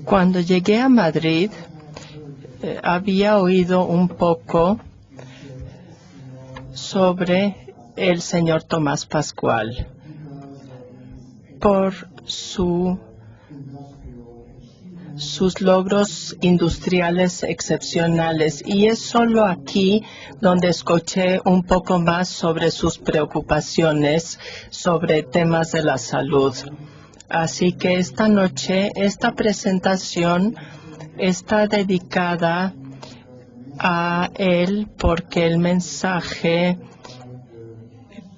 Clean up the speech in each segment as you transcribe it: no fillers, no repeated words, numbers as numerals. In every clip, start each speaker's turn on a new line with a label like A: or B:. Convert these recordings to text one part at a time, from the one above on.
A: Cuando llegué a Madrid, había oído un poco sobre el señor Tomás Pascual por sus logros industriales excepcionales, y es solo aquí donde escuché un poco más sobre sus preocupaciones sobre temas de la salud. Así que esta noche, esta presentación está dedicada a él porque el mensaje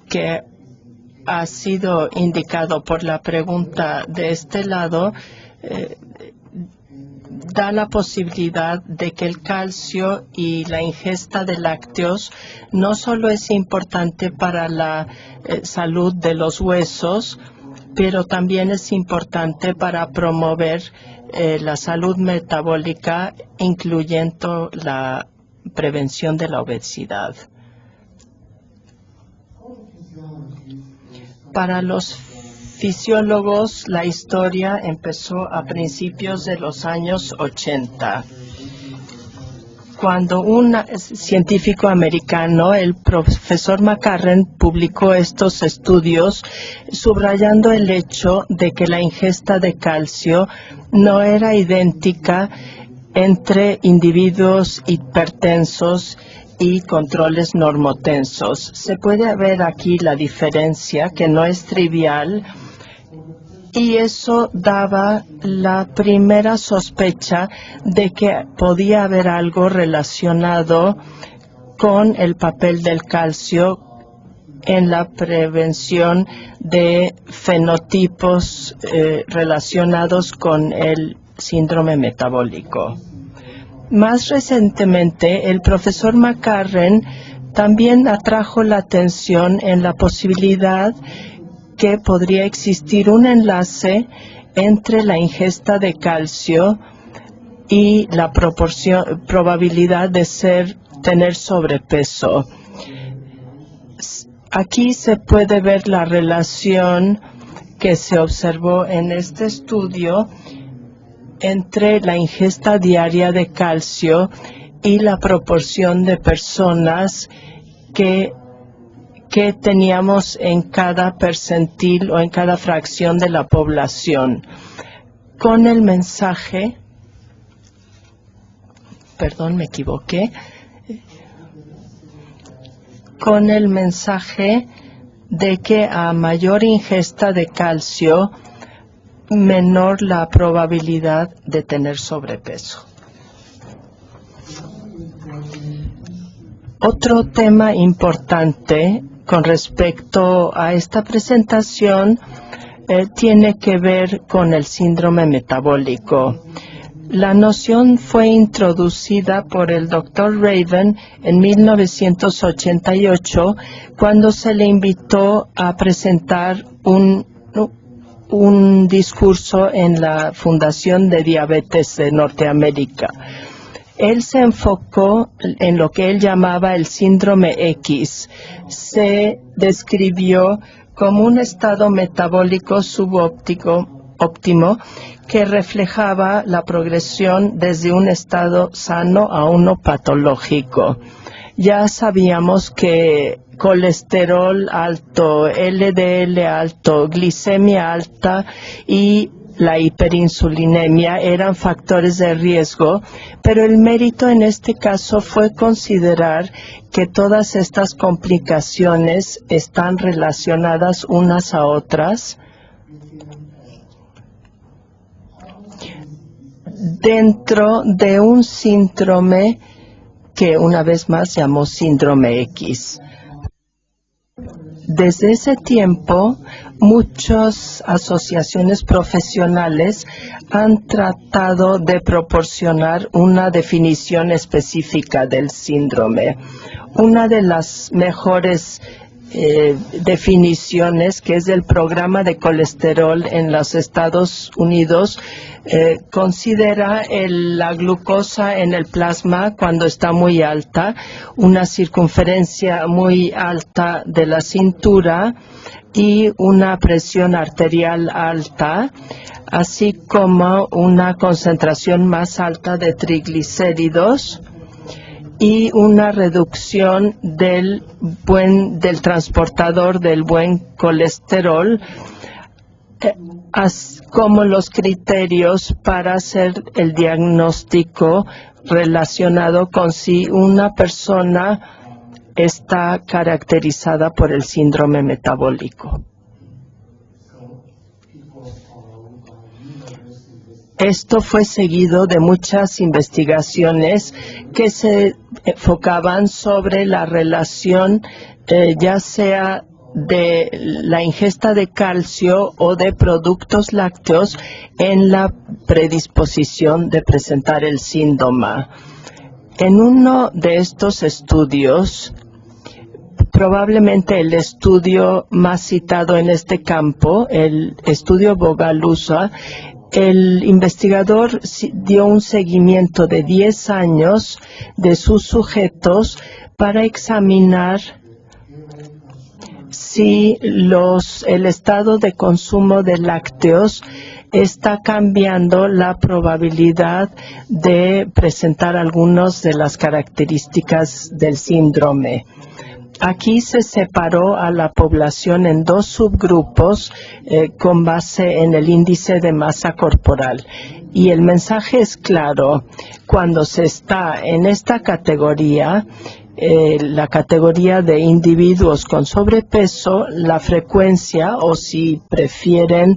A: que ha sido indicado por la pregunta de este lado da la posibilidad de que el calcio y la ingesta de lácteos no solo es importante para la salud de los huesos, pero también es importante para promover la salud metabólica, incluyendo la prevención de la obesidad. Para los fisiólogos, la historia empezó a principios de los años 80. Cuando un científico americano, el profesor McCarren, publicó estos estudios subrayando el hecho de que la ingesta de calcio no era idéntica entre individuos hipertensos y controles normotensos. Se puede ver aquí la diferencia, que no es trivial, y eso daba la primera sospecha de que podía haber algo relacionado con el papel del calcio en la prevención de fenotipos relacionados con el síndrome metabólico. Más recientemente, el profesor McCarren también atrajo la atención en la posibilidad que podría existir un enlace entre la ingesta de calcio y la probabilidad de tener sobrepeso. Aquí se puede ver la relación que se observó en este estudio entre la ingesta diaria de calcio y la proporción de personas que teníamos en cada percentil o en cada fracción de la población, con el mensaje, con el mensaje de que a mayor ingesta de calcio, menor la probabilidad de tener sobrepeso. Otro tema importante con respecto a esta presentación tiene que ver con el síndrome metabólico. La noción fue introducida por el Dr. Raven en 1988 cuando se le invitó a presentar un discurso en la Fundación de Diabetes de Norteamérica. Él se enfocó en lo que él llamaba el síndrome X. Se describió como un estado metabólico subóptimo que reflejaba la progresión desde un estado sano a uno patológico. Ya sabíamos que colesterol alto, LDL alto, glicemia alta y la hiperinsulinemia eran factores de riesgo, pero el mérito en este caso fue considerar que todas estas complicaciones están relacionadas unas a otras dentro de un síndrome que una vez más llamó síndrome X. Desde ese tiempo, muchas asociaciones profesionales han tratado de proporcionar una definición específica del síndrome. Una de las mejores definiciones, que es del programa de colesterol en los Estados Unidos, considera la glucosa en el plasma cuando está muy alta, una circunferencia muy alta de la cintura, y una presión arterial alta, así como una concentración más alta de triglicéridos y una reducción del transportador del buen colesterol, como los criterios para hacer el diagnóstico relacionado con si una persona está caracterizada por el síndrome metabólico. Esto fue seguido de muchas investigaciones que se enfocaban sobre la relación ya sea de la ingesta de calcio o de productos lácteos en la predisposición de presentar el síndrome. En uno de estos estudios, probablemente el estudio más citado en este campo, el estudio Bogalusa, el investigador dio un seguimiento de 10 años de sus sujetos para examinar si el estado de consumo de lácteos está cambiando la probabilidad de presentar algunas de las características del síndrome. Aquí se separó a la población en dos subgrupos con base en el índice de masa corporal. Y el mensaje es claro: cuando se está en esta categoría, la categoría de individuos con sobrepeso, la frecuencia, o si prefieren,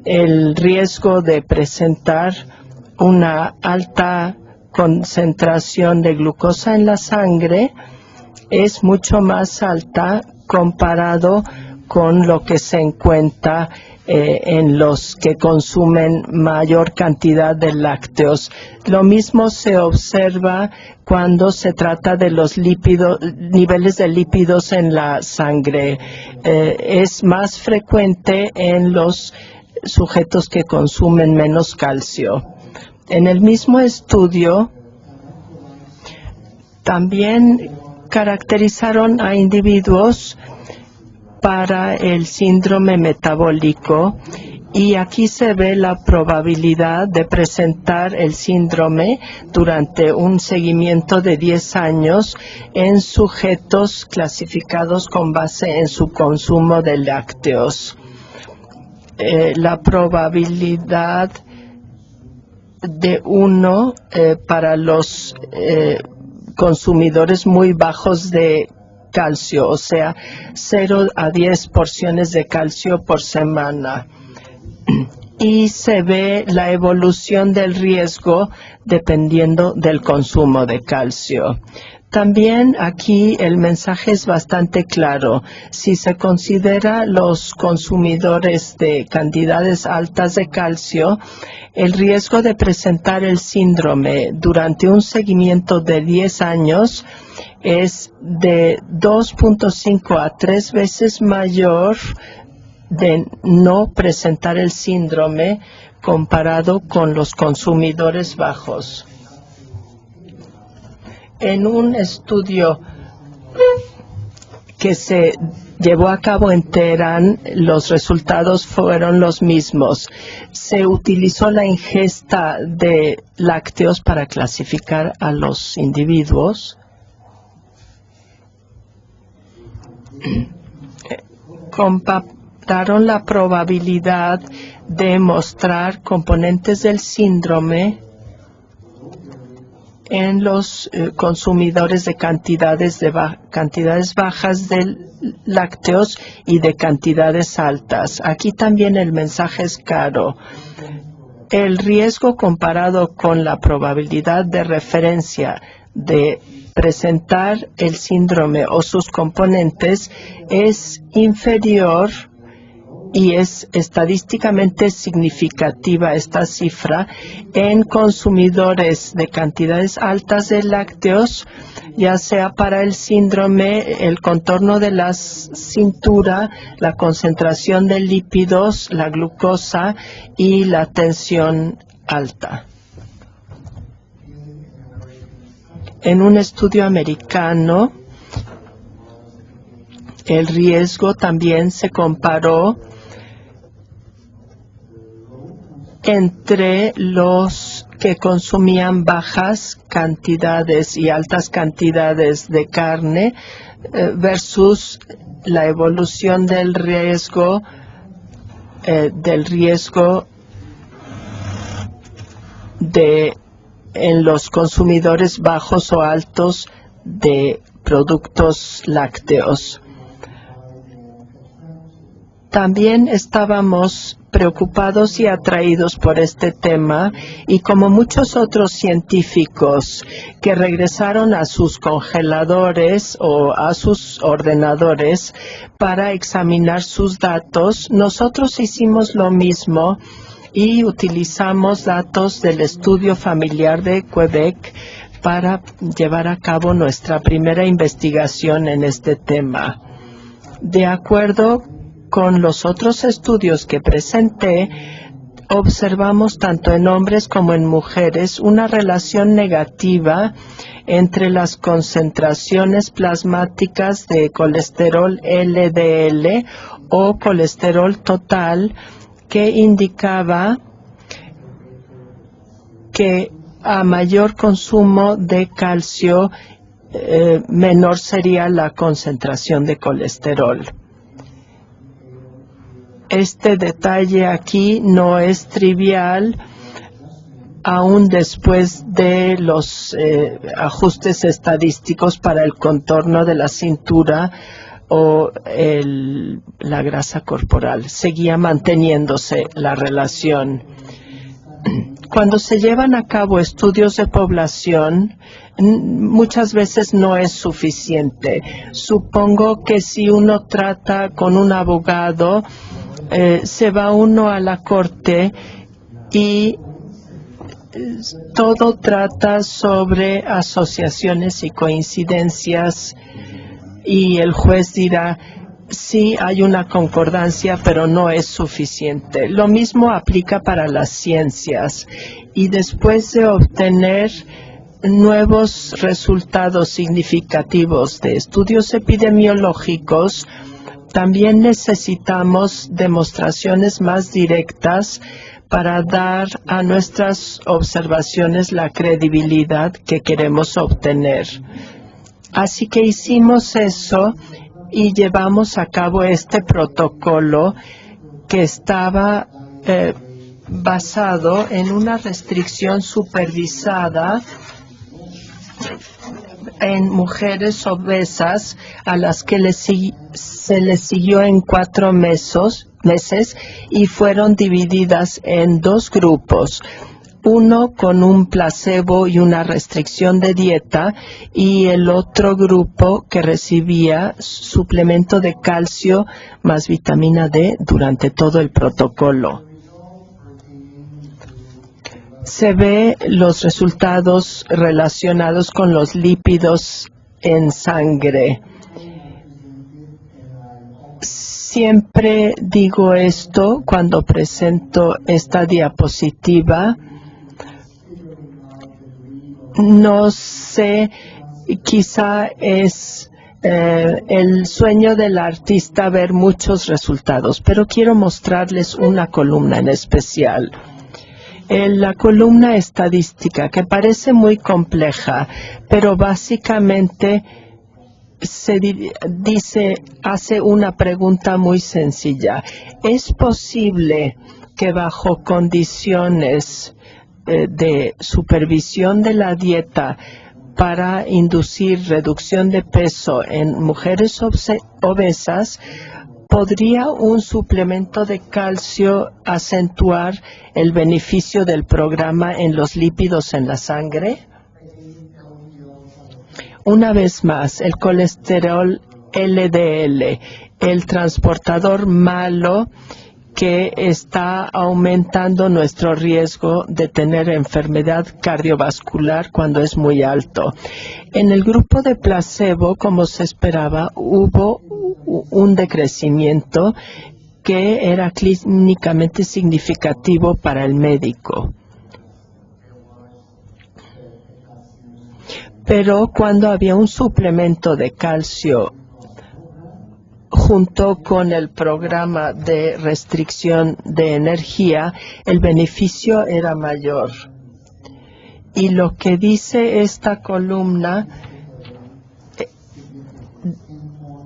A: el riesgo de presentar una alta concentración de glucosa en la sangre es mucho más alta comparado con lo que se encuentra en los que consumen mayor cantidad de lácteos. Lo mismo se observa cuando se trata de los niveles de lípidos en la sangre. Es más frecuente en los sujetos que consumen menos calcio. En el mismo estudio también caracterizaron a individuos para el síndrome metabólico, y aquí se ve la probabilidad de presentar el síndrome durante un seguimiento de 10 años en sujetos clasificados con base en su consumo de lácteos. La probabilidad de 1 para los consumidores muy bajos de calcio, o sea, 0 a 10 porciones de calcio por semana. Y se ve la evolución del riesgo dependiendo del consumo de calcio. También aquí el mensaje es bastante claro. Si se considera los consumidores de cantidades altas de calcio, el riesgo de presentar el síndrome durante un seguimiento de 10 años es de 2.5 a 3 veces mayor de no presentar el síndrome comparado con los consumidores bajos. En un estudio que se llevó a cabo en Teherán, los resultados fueron los mismos. Se utilizó la ingesta de lácteos para clasificar a los individuos. Compararon la probabilidad de mostrar componentes del síndrome en los consumidores de cantidades bajas de lácteos y de cantidades altas. Aquí también el mensaje es claro. El riesgo comparado con la probabilidad de referencia de presentar el síndrome o sus componentes es inferior, y es estadísticamente significativa esta cifra en consumidores de cantidades altas de lácteos, ya sea para el síndrome, el contorno de la cintura, la concentración de lípidos, la glucosa y la tensión alta. En un estudio americano, El riesgo también se comparó entre los que consumían bajas cantidades y altas cantidades de carne versus la evolución del riesgo en los consumidores bajos o altos de productos lácteos. También estábamos preocupados y atraídos por este tema, y como muchos otros científicos que regresaron a sus congeladores o a sus ordenadores para examinar sus datos, nosotros hicimos lo mismo y utilizamos datos del estudio familiar de Quebec para llevar a cabo nuestra primera investigación en este tema. De acuerdo con los otros estudios que presenté, observamos tanto en hombres como en mujeres una relación negativa entre las concentraciones plasmáticas de colesterol LDL o colesterol total, que indicaba que a mayor consumo de calcio, menor sería la concentración de colesterol. Este detalle aquí no es trivial, aún después de los ajustes estadísticos para el contorno de la cintura o la grasa corporal. Seguía manteniéndose la relación. Cuando se llevan a cabo estudios de población, muchas veces no es suficiente. Supongo que si uno trata con un abogado, se va uno a la corte y todo trata sobre asociaciones y coincidencias, y el juez dirá: sí, hay una concordancia, pero no es suficiente. Lo mismo aplica para las ciencias, y después de obtener nuevos resultados significativos de estudios epidemiológicos, también necesitamos demostraciones más directas para dar a nuestras observaciones la credibilidad que queremos obtener. Así que hicimos eso y llevamos a cabo este protocolo que estaba basado en una restricción supervisada en mujeres obesas a las que se les siguió en 4 meses y fueron divididas en 2 grupos. Uno con un placebo y una restricción de dieta, y el otro grupo que recibía suplemento de calcio más vitamina D durante todo el protocolo. Se ve los resultados relacionados con los lípidos en sangre. Siempre digo esto cuando presento esta diapositiva. No sé, quizá es el sueño del artista ver muchos resultados, pero quiero mostrarles una columna en especial. La columna estadística, que parece muy compleja, pero básicamente hace una pregunta muy sencilla. ¿Es posible que bajo condiciones de supervisión de la dieta para inducir reducción de peso en mujeres obesas, podría un suplemento de calcio acentuar el beneficio del programa en los lípidos en la sangre? Una vez más, el colesterol LDL, el transportador malo que está aumentando nuestro riesgo de tener enfermedad cardiovascular cuando es muy alto. En el grupo de placebo, como se esperaba, hubo un decrecimiento que era clínicamente significativo para el médico. Pero cuando había un suplemento de calcio junto con el programa de restricción de energía, el beneficio era mayor. Y lo que dice esta columna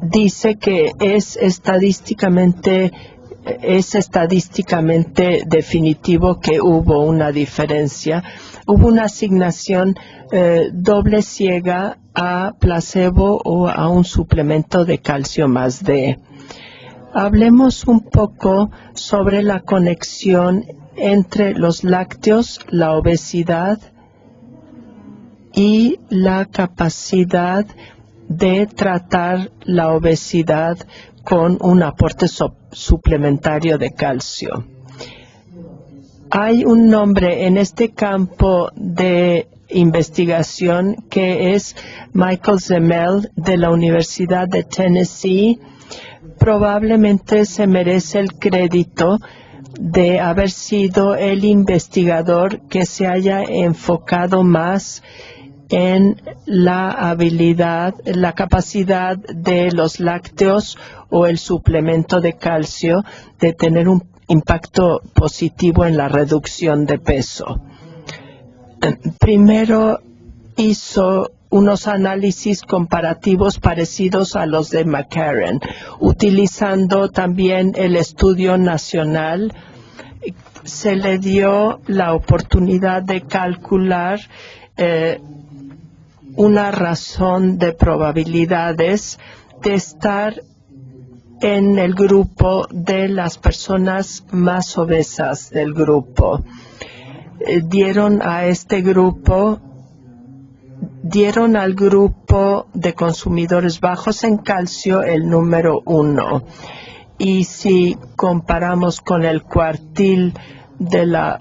A: dice que es estadísticamente definitivo que hubo una diferencia. Hubo una asignación doble ciega a placebo o a un suplemento de calcio más D. Hablemos un poco sobre la conexión entre los lácteos, la obesidad y la capacidad de tratar la obesidad con un aporte suplementario de calcio. Hay un nombre en este campo de investigación que es Michael Zemel de la Universidad de Tennessee. Probablemente se merece el crédito de haber sido el investigador que se haya enfocado más en la habilidad, la capacidad de los lácteos o el suplemento de calcio de tener un impacto positivo en la reducción de peso. Primero hizo unos análisis comparativos parecidos a los de McCarran, utilizando también el estudio nacional. Se le dio la oportunidad de calcular una razón de probabilidades de estar en el grupo de las personas más obesas del grupo. Dieron al grupo de consumidores bajos en calcio el número 1. Y si comparamos con el cuartil de la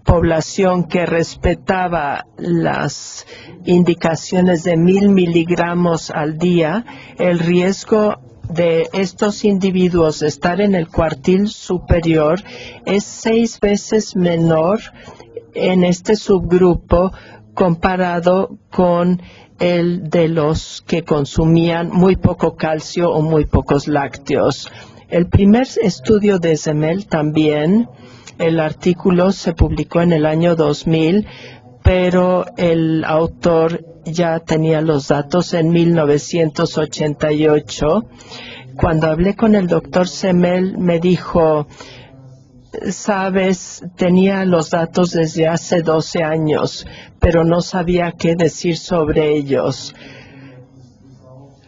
A: población que respetaba las indicaciones de 1000 miligramos al día, el riesgo de estos individuos de estar en el cuartil superior es 6 veces menor en este subgrupo comparado con el de los que consumían muy poco calcio o muy pocos lácteos. El primer estudio de Zemel también, el artículo se publicó en el año 2000, pero el autor ya tenía los datos en 1988. Cuando hablé con el doctor Zemel, me dijo, sabes, tenía los datos desde hace 12 años, pero no sabía qué decir sobre ellos.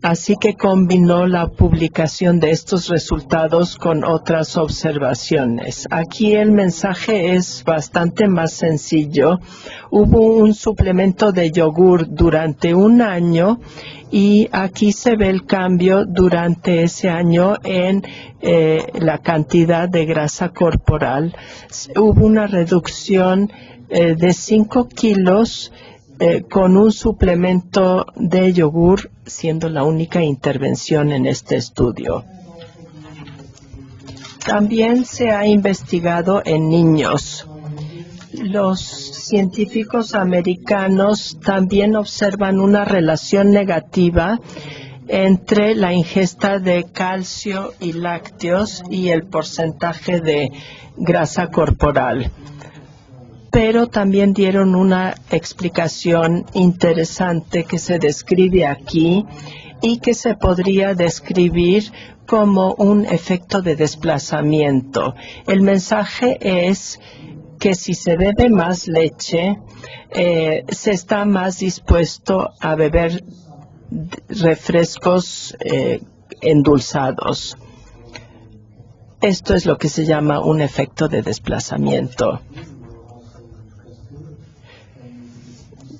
A: Así que combinó la publicación de estos resultados con otras observaciones. Aquí el mensaje es bastante más sencillo. Hubo un suplemento de yogur durante un año y aquí se ve el cambio durante ese año en la cantidad de grasa corporal. Hubo una reducción de 5 kilos con un suplemento de yogur, siendo la única intervención en este estudio. También se ha investigado en niños. Los científicos americanos también observan una relación negativa entre la ingesta de calcio y lácteos y el porcentaje de grasa corporal. Pero también dieron una explicación interesante que se describe aquí y que se podría describir como un efecto de desplazamiento. El mensaje es que si se bebe más leche, se está más dispuesto a beber refrescos endulzados. Esto es lo que se llama un efecto de desplazamiento.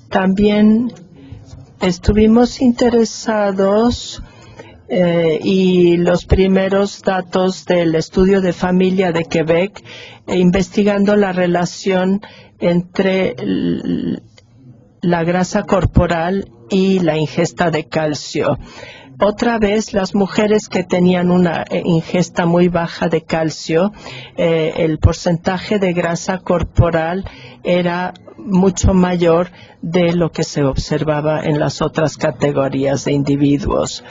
A: También estuvimos interesados y los primeros datos del estudio de familia de Quebec, investigando la relación entre la grasa corporal y la ingesta de calcio. Otra vez, las mujeres que tenían una ingesta muy baja de calcio, el porcentaje de grasa corporal era mucho mayor de lo que se observaba en las otras categorías de individuos.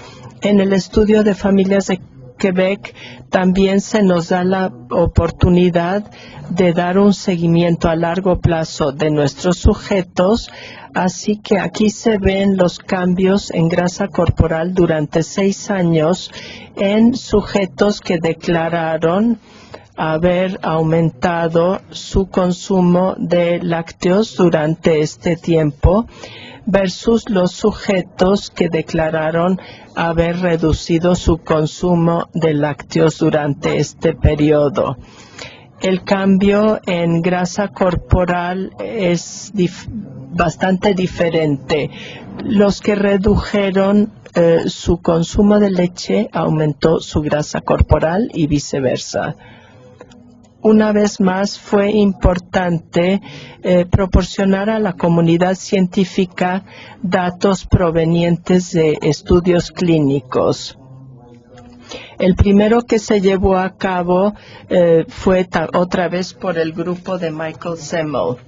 A: En el estudio de familias de Quebec también se nos da la oportunidad de dar un seguimiento a largo plazo de nuestros sujetos, así que aquí se ven los cambios en grasa corporal durante 6 años en sujetos que declararon haber aumentado su consumo de lácteos durante este tiempo versus los sujetos que declararon haber reducido su consumo de lácteos durante este periodo. El cambio en grasa corporal es bastante diferente. Los que redujeron su consumo de leche aumentó su grasa corporal y viceversa. Una vez más, fue importante proporcionar a la comunidad científica datos provenientes de estudios clínicos. El primero que se llevó a cabo fue otra vez por el grupo de Michael Semmel.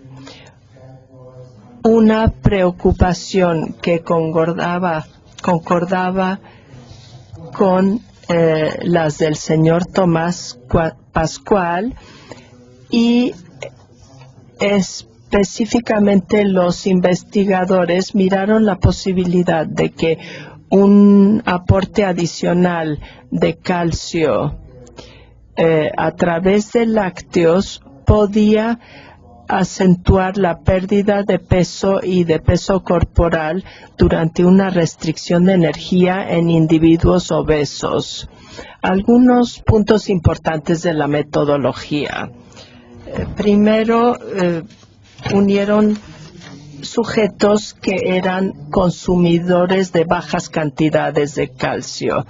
A: Una preocupación que concordaba con las del señor Tomás Pascual y específicamente los investigadores miraron la posibilidad de que un aporte adicional de calcio a través de lácteos podía acentuar la pérdida de peso y de peso corporal durante una restricción de energía en individuos obesos. Algunos puntos importantes de la metodología. Primero, unieron sujetos que eran consumidores de bajas cantidades de calcio.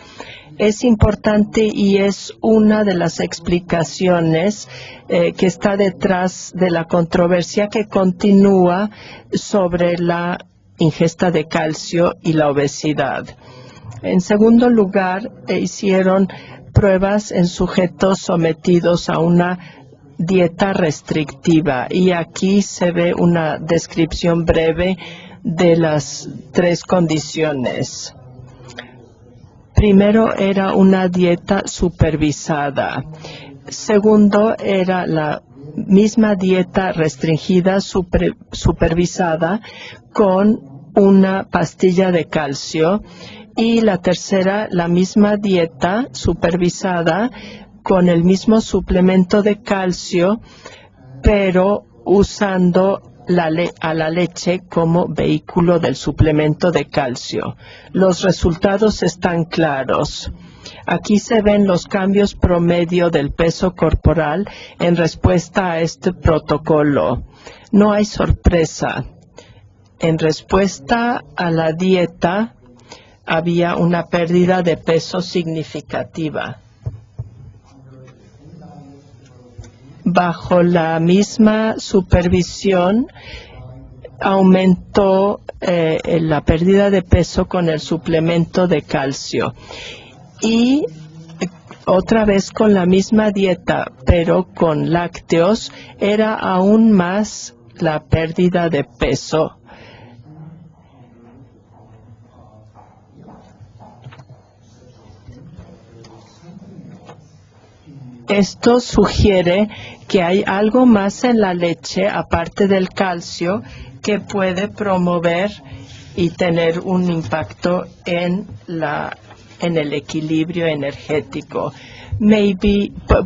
A: Es importante y es una de las explicaciones que está detrás de la controversia que continúa sobre la ingesta de calcio y la obesidad. En segundo lugar, hicieron pruebas en sujetos sometidos a una dieta restrictiva y aquí se ve una descripción breve de las 3 condiciones. Primero era una dieta supervisada. Segundo era la misma dieta restringida supervisada con una pastilla de calcio. Y la tercera, la misma dieta supervisada con el mismo suplemento de calcio, pero usando a la leche como vehículo del suplemento de calcio. Los resultados están claros. Aquí se ven los cambios promedio del peso corporal en respuesta a este protocolo. No hay sorpresa. En respuesta a la dieta había una pérdida de peso significativa. Bajo la misma supervisión, aumentó la pérdida de peso con el suplemento de calcio. Y otra vez con la misma dieta, pero con lácteos, era aún más la pérdida de peso. Esto sugiere que hay algo más en la leche, aparte del calcio, que puede promover y tener un impacto en el equilibrio energético.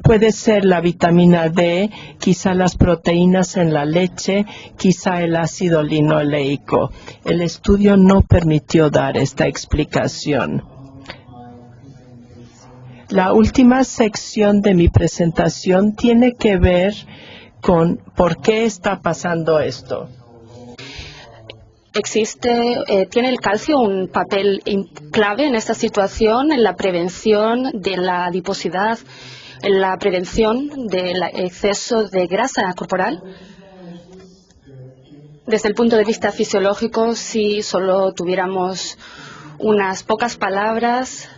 A: Puede ser la vitamina D, quizá las proteínas en la leche, quizá el ácido linoleico. El estudio no permitió dar esta explicación. La última sección de mi presentación tiene que ver con por qué está pasando esto.
B: ¿Tiene el calcio un papel clave en esta situación, en la prevención de la adiposidad, en la prevención del exceso de grasa corporal? Desde el punto de vista fisiológico, si solo tuviéramos unas pocas palabras,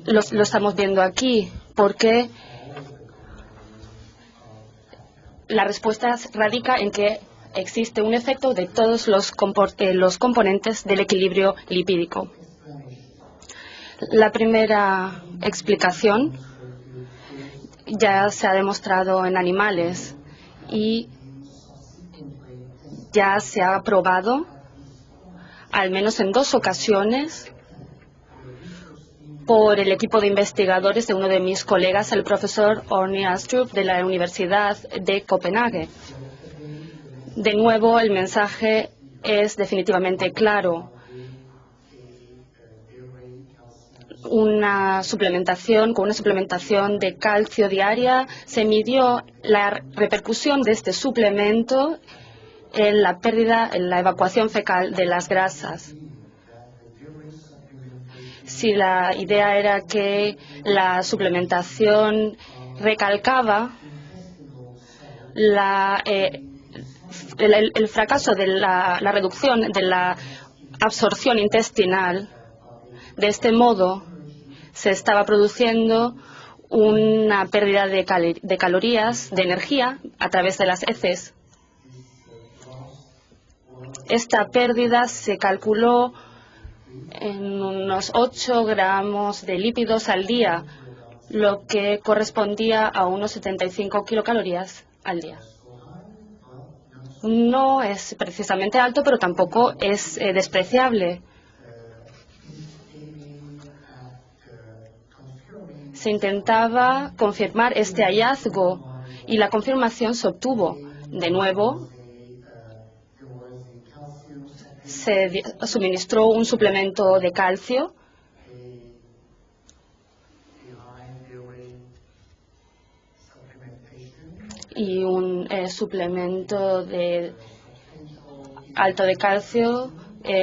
B: lo estamos viendo aquí, porque la respuesta radica en que existe un efecto de todos los componentes del equilibrio lipídico. La primera explicación ya se ha demostrado en animales y ya se ha probado, al menos en 2 ocasiones, por el equipo de investigadores de uno de mis colegas, el profesor Orny Astrup, de la Universidad de Copenhague. De nuevo, el mensaje es definitivamente claro. Con una suplementación de calcio diaria, se midió la repercusión de este suplemento en la pérdida, en la evacuación fecal de las grasas. Si la idea era que la suplementación recalcaba el fracaso de la reducción de la absorción intestinal, de este modo se estaba produciendo una pérdida de calorías, de energía, a través de las heces. Esta pérdida se calculó en unos 8 gramos de lípidos al día, lo que correspondía a unos 75 kilocalorías al día. No es precisamente alto, pero tampoco es despreciable. Se intentaba confirmar este hallazgo y la confirmación se obtuvo. De nuevo, se suministró un suplemento de calcio y un suplemento de alto de calcio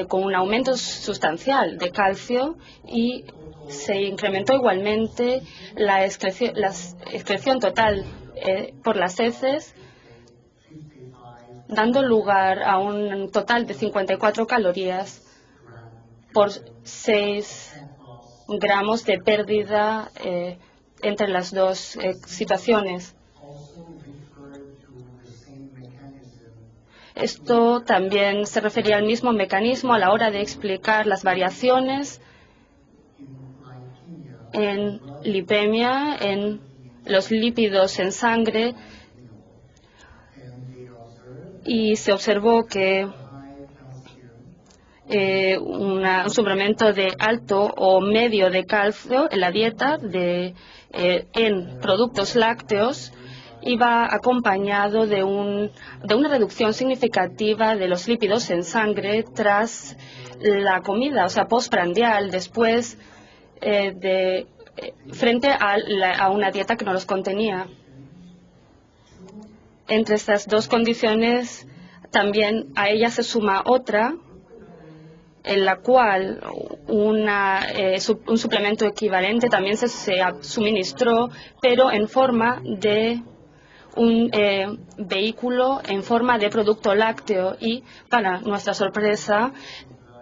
B: con un aumento sustancial de calcio, y se incrementó igualmente la excreción total por las heces, dando lugar a un total de 54 calorías por 6 gramos de pérdida entre las dos situaciones. Esto también se refería al mismo mecanismo a la hora de explicar las variaciones en lipemia, en los lípidos en sangre, y se observó que un suplemento de alto o medio de calcio en la dieta en productos lácteos iba acompañado de una reducción significativa de los lípidos en sangre tras la comida, o sea, postprandial, después frente a una dieta que no los contenía. Entre estas dos condiciones, también a ella se suma otra, en la cual un suplemento equivalente también se suministró, pero en forma de un vehículo en forma de producto lácteo, y para nuestra sorpresa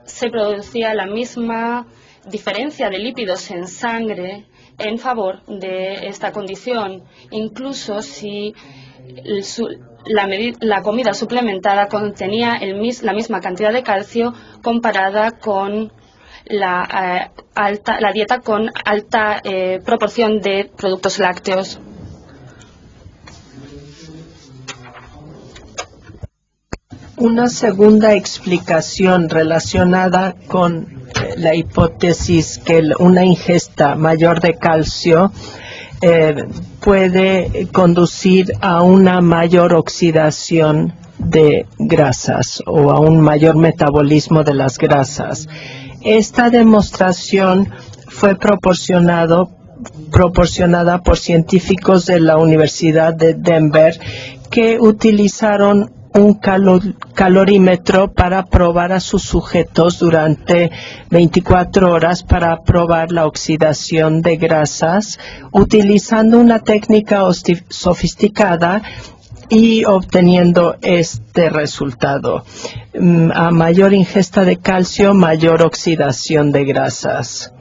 B: se producía la misma diferencia de lípidos en sangre en favor de esta condición, incluso si la comida suplementada contenía la misma cantidad de calcio comparada con la dieta con alta proporción de productos lácteos.
A: Una segunda explicación relacionada con la hipótesis que una ingesta mayor de calcio puede conducir a una mayor oxidación de grasas o a un mayor metabolismo de las grasas. Esta demostración fue proporcionada por científicos de la Universidad de Denver, que utilizaron un calorímetro para probar a sus sujetos durante 24 horas para probar la oxidación de grasas, utilizando una técnica sofisticada y obteniendo este resultado. A mayor ingesta de calcio, mayor oxidación de grasas.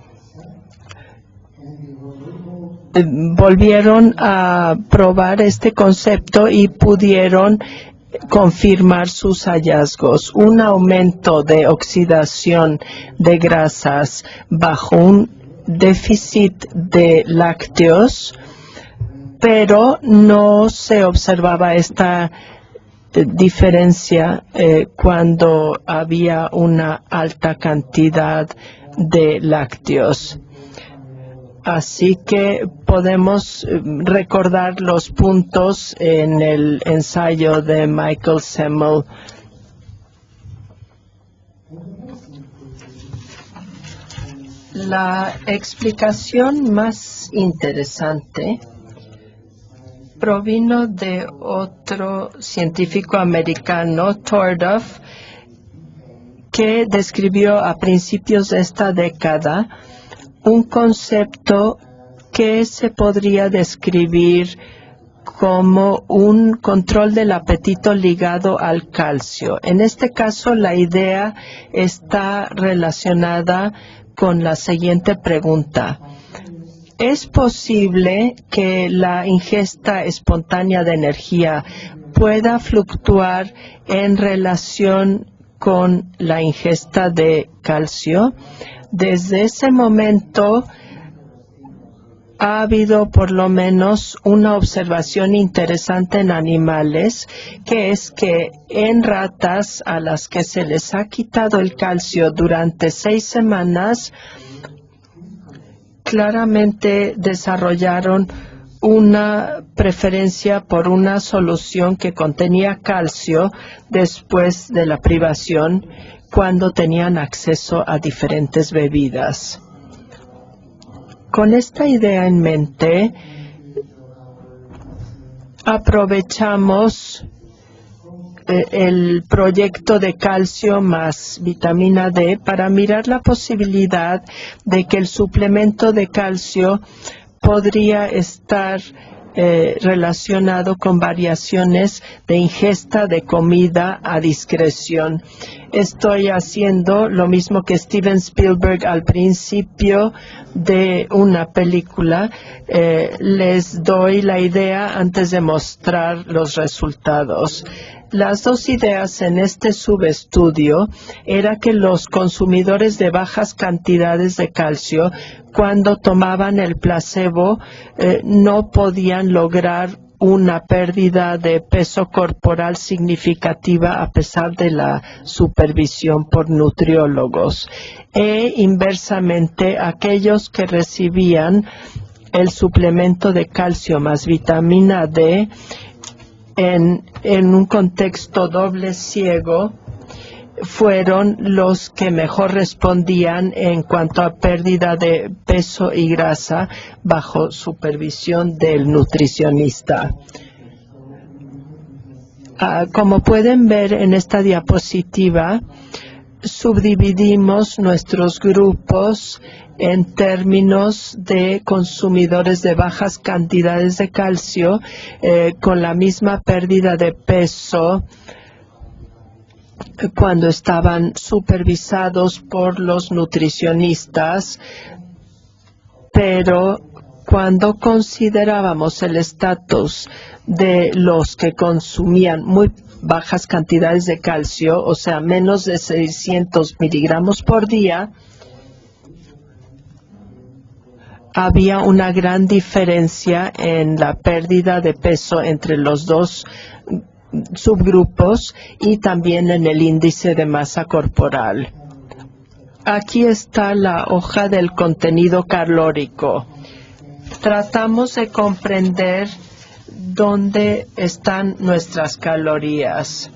A: Volvieron a probar este concepto y pudieron confirmar sus hallazgos. Un aumento de oxidación de grasas bajo un déficit de lácteos, pero no se observaba esta diferencia cuando había una alta cantidad de lácteos. Así que podemos recordar los puntos en el ensayo de Michael Semmel. La explicación más interesante provino de otro científico americano, Tordoff, que describió a principios de esta década un concepto que se podría describir como un control del apetito ligado al calcio. En este caso, la idea está relacionada con la siguiente pregunta. ¿Es posible que la ingesta espontánea de energía pueda fluctuar en relación con la ingesta de calcio? Desde ese momento ha habido por lo menos una observación interesante en animales, que es que en ratas a las que se les ha quitado el calcio durante 6 semanas, claramente desarrollaron una preferencia por una solución que contenía calcio después de la privación cuando tenían acceso a diferentes bebidas. Con esta idea en mente, aprovechamos el proyecto de calcio más vitamina D para mirar la posibilidad de que el suplemento de calcio podría estar relacionado con variaciones de ingesta de comida a discreción. Estoy haciendo lo mismo que Steven Spielberg al principio de una película. Les doy la idea antes de mostrar los resultados. Las dos ideas en este subestudio era que los consumidores de bajas cantidades de calcio, cuando tomaban el placebo, no podían lograr una pérdida de peso corporal significativa a pesar de la supervisión por nutriólogos. E inversamente, aquellos que recibían el suplemento de calcio más vitamina D en un contexto doble ciego, fueron los que mejor respondían en cuanto a pérdida de peso y grasa bajo supervisión del nutricionista. Como pueden ver en esta diapositiva, subdividimos nuestros grupos en términos de consumidores de bajas cantidades de calcio con la misma pérdida de peso cuando estaban supervisados por los nutricionistas, pero cuando considerábamos el estatus de los que consumían muy bajas cantidades de calcio, o sea, menos de 600 miligramos por día, había una gran diferencia en la pérdida de peso entre los dos subgrupos y también en el índice de masa corporal. Aquí está la hoja del contenido calórico. Tratamos de comprender dónde están nuestras calorías.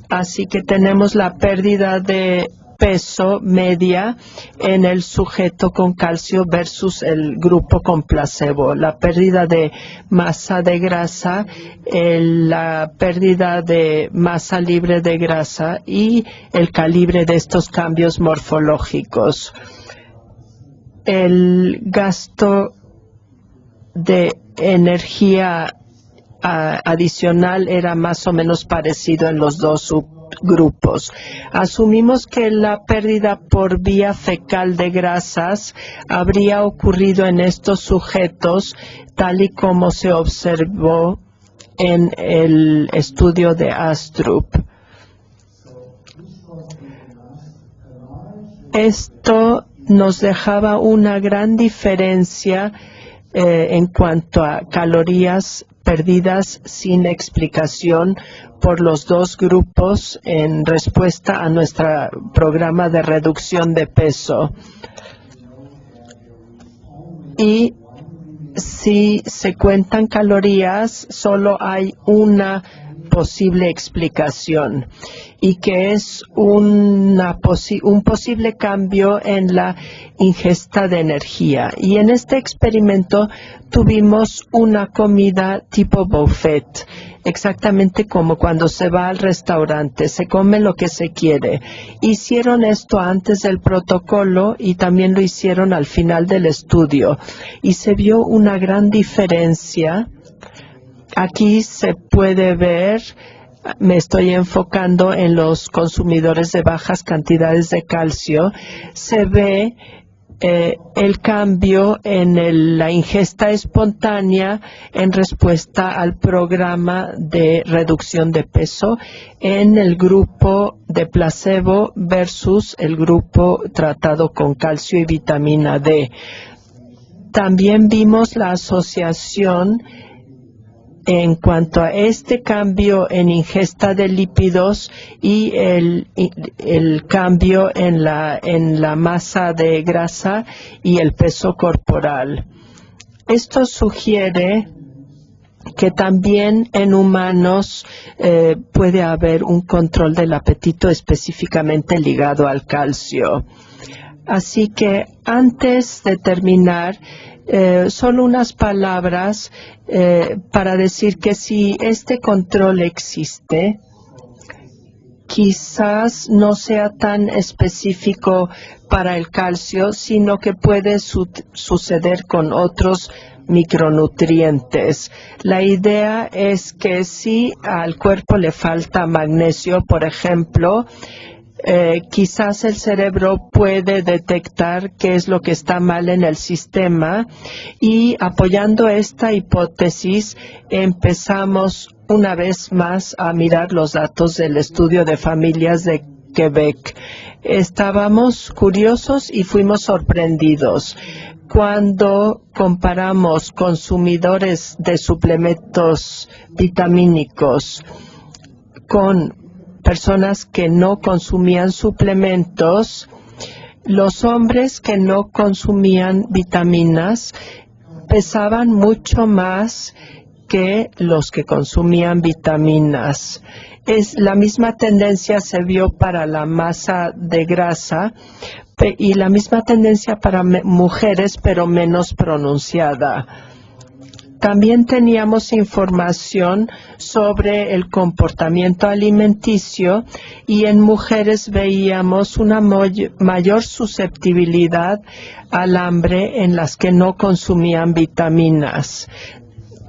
A: Así que tenemos la pérdida de peso media en el sujeto con calcio versus el grupo con placebo, la pérdida de masa de grasa, la pérdida de masa libre de grasa y el calibre de estos cambios morfológicos. El gasto de energía adicional era más o menos parecido en los dos subgrupos. Asumimos que la pérdida por vía fecal de grasas habría ocurrido en estos sujetos tal y como se observó en el estudio de Astrup. Esto nos dejaba una gran diferencia en cuanto a calorías perdidas sin explicación por los dos grupos en respuesta a nuestro programa de reducción de peso. Y si se cuentan calorías, solo hay una posible explicación, y que es un posible cambio en la ingesta de energía. Y en este experimento tuvimos una comida tipo buffet, exactamente como cuando se va al restaurante, se come lo que se quiere. Hicieron esto antes del protocolo y también lo hicieron al final del estudio, y se vio una gran diferencia. Aquí se puede ver, me estoy enfocando en los consumidores de bajas cantidades de calcio, se ve el cambio en la ingesta espontánea en respuesta al programa de reducción de peso en el grupo de placebo versus el grupo tratado con calcio y vitamina D. También vimos la asociación en cuanto a este cambio en ingesta de lípidos y el cambio en la masa de grasa y el peso corporal. Esto sugiere que también en humanos puede haber un control del apetito específicamente ligado al calcio. Así que antes de terminar, solo unas palabras para decir que si este control existe, quizás no sea tan específico para el calcio, sino que puede suceder con otros micronutrientes. La idea es que si al cuerpo le falta magnesio, por ejemplo, quizás el cerebro puede detectar qué es lo que está mal en el sistema, y apoyando esta hipótesis empezamos una vez más a mirar los datos del estudio de familias de Quebec. Estábamos curiosos y fuimos sorprendidos cuando comparamos consumidores de suplementos vitamínicos con personas que no consumían suplementos. Los hombres que no consumían vitaminas pesaban mucho más que los que consumían vitaminas. La misma tendencia se vio para la masa de grasa y la misma tendencia para mujeres, pero menos pronunciada. También teníamos información sobre el comportamiento alimenticio, y en mujeres veíamos una mayor susceptibilidad al hambre en las que no consumían vitaminas.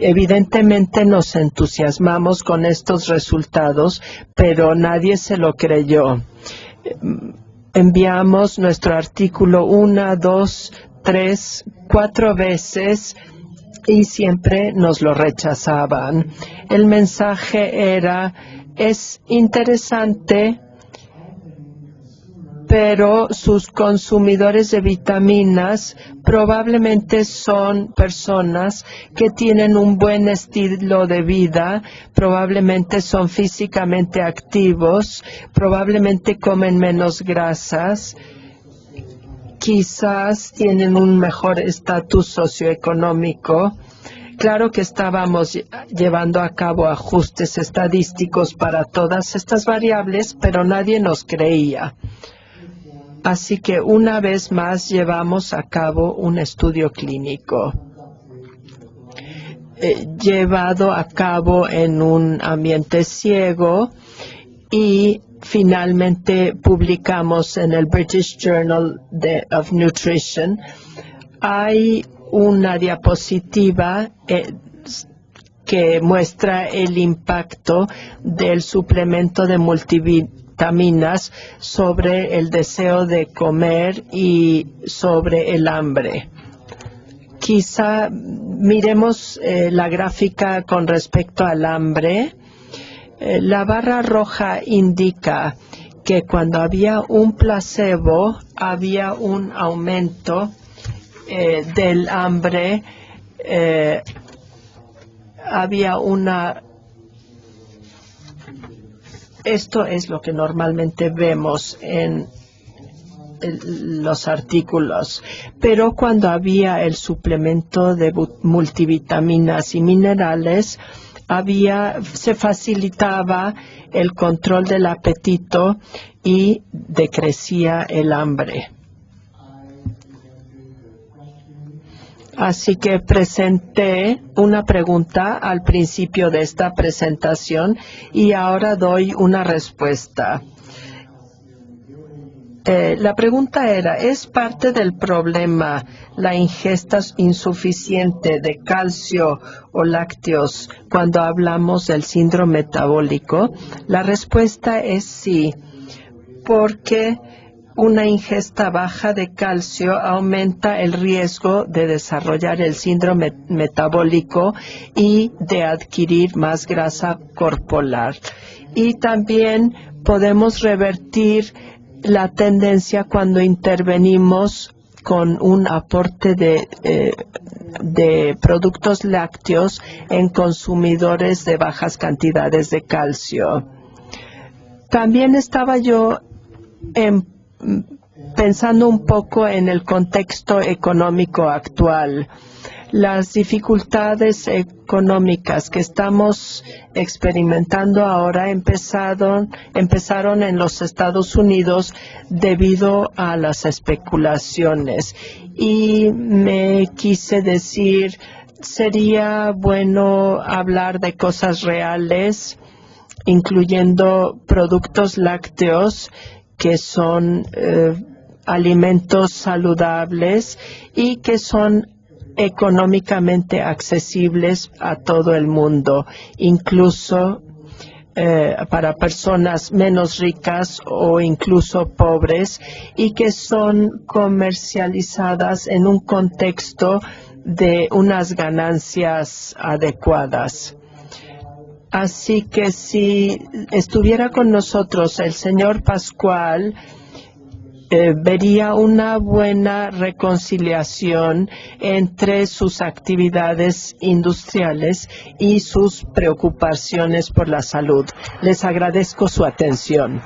A: Evidentemente nos entusiasmamos con estos resultados, pero nadie se lo creyó. Enviamos nuestro artículo 1, 2, 3, 4 veces y siempre nos lo rechazaban. El mensaje era: es interesante, pero sus consumidores de vitaminas probablemente son personas que tienen un buen estilo de vida, probablemente son físicamente activos, probablemente comen menos grasas, quizás tienen un mejor estatus socioeconómico. Claro que estábamos llevando a cabo ajustes estadísticos para todas estas variables, pero nadie nos creía. Así que una vez más llevamos a cabo un estudio clínico llevado a cabo en un ambiente ciego, y finalmente publicamos en el British Journal of Nutrition. Hay una diapositiva que muestra el impacto del suplemento de multivitaminas sobre el deseo de comer y sobre el hambre. Quizá miremos la gráfica con respecto al hambre. La barra roja indica que cuando había un placebo había un aumento del hambre, había una... Esto es lo que normalmente vemos en los artículos, pero cuando había el suplemento de multivitaminas y minerales, se facilitaba el control del apetito y decrecía el hambre. Así que presenté una pregunta al principio de esta presentación y ahora doy una respuesta. La pregunta era, ¿es parte del problema la ingesta insuficiente de calcio o lácteos cuando hablamos del síndrome metabólico? La respuesta es sí, porque una ingesta baja de calcio aumenta el riesgo de desarrollar el síndrome metabólico y de adquirir más grasa corporal. Y también podemos revertir la tendencia cuando intervenimos con un aporte de productos lácteos en consumidores de bajas cantidades de calcio. También estaba yo pensando un poco en el contexto económico actual. Las dificultades económicas que estamos experimentando ahora empezaron en los Estados Unidos debido a las especulaciones. Y me quise decir, sería bueno hablar de cosas reales, incluyendo productos lácteos, que son alimentos saludables y que son económicamente accesibles a todo el mundo, incluso para personas menos ricas o incluso pobres, y que son comercializadas en un contexto de unas ganancias adecuadas. Así que si estuviera con nosotros el señor Pascual, vería una buena reconciliación entre sus actividades industriales y sus preocupaciones por la salud. Les agradezco su atención.